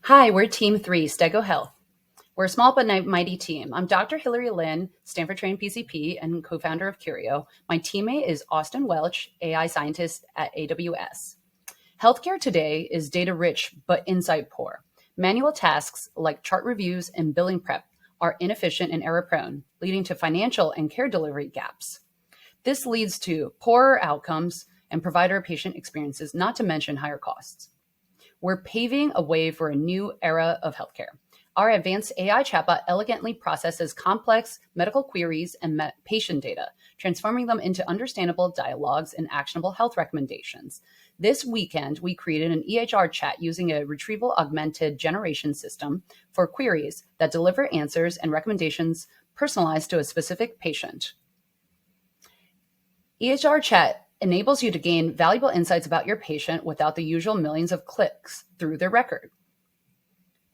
Hi, we're Team 3, Stego Health. We're a small but mighty team. I'm Dr. Hillary Lynn, Stanford-trained PCP and co-founder of Curio. My teammate is Austin Welch, AI scientist at AWS. Healthcare today is data-rich but insight-poor. Manual tasks like chart reviews and billing prep are inefficient and error-prone, leading to financial and care delivery gaps. This leads to poorer outcomes and provider-patient experiences, not to mention higher costs. We're paving a way for a new era of healthcare. Our advanced AI chatbot elegantly processes complex medical queries and patient data, transforming them into understandable dialogues and actionable health recommendations. This weekend, we created an EHR chat using a retrieval augmented generation system for queries that deliver answers and recommendations personalized to a specific patient. EHR chat enables you to gain valuable insights about your patient without the usual millions of clicks through their record.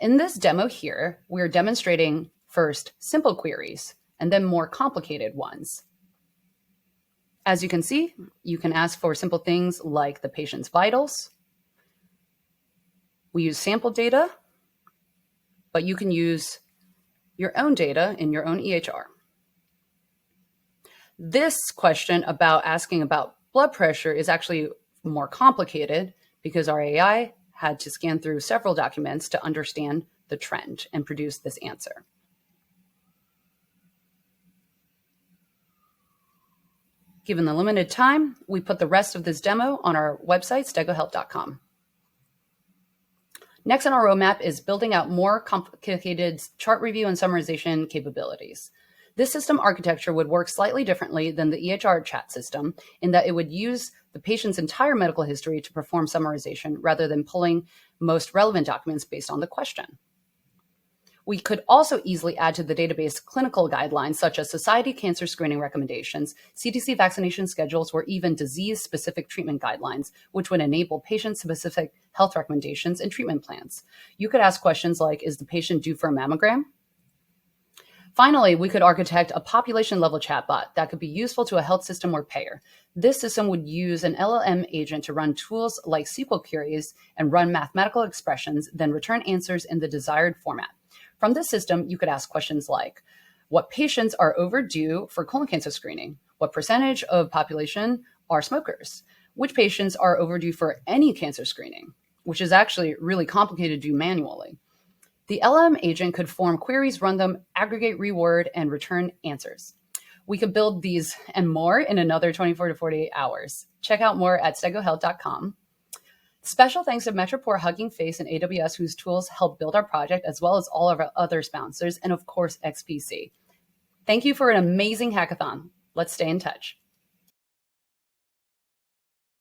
In this demo here, we're demonstrating first simple queries and then more complicated ones. As you can see, you can ask for simple things like the patient's vitals. We use sample data, but you can use your own data in your own EHR. This question about asking about blood pressure is actually more complicated because our AI had to scan through several documents to understand the trend and produce this answer. Given the limited time, we put the rest of this demo on our website, stegohealth.com. Next on our roadmap is building out more complicated chart review and summarization capabilities. This system architecture would work slightly differently than the EHR chat system in that it would use the patient's entire medical history to perform summarization rather than pulling most relevant documents based on the question. We could also easily add to the database clinical guidelines such as society cancer screening recommendations, CDC vaccination schedules, or even disease-specific treatment guidelines, which would enable patient-specific health recommendations and treatment plans. You could ask questions like, is the patient due for a mammogram? Finally, we could architect a population-level chatbot that could be useful to a health system or payer. This system would use an LLM agent to run tools like SQL queries and run mathematical expressions, then return answers in the desired format. From this system, you could ask questions like, what patients are overdue for colon cancer screening? What percentage of population are smokers? Which patients are overdue for any cancer screening? Which is actually really complicated to do manually. The LLM agent could form queries, run them, aggregate, reword, and return answers. We could build these and more in another 24 to 48 hours. Check out more at stegohealth.com. Special thanks to Metroport, Hugging Face, and AWS, whose tools help build our project, as well as all of our other sponsors, and of course, XPC. Thank you for an amazing hackathon. Let's stay in touch.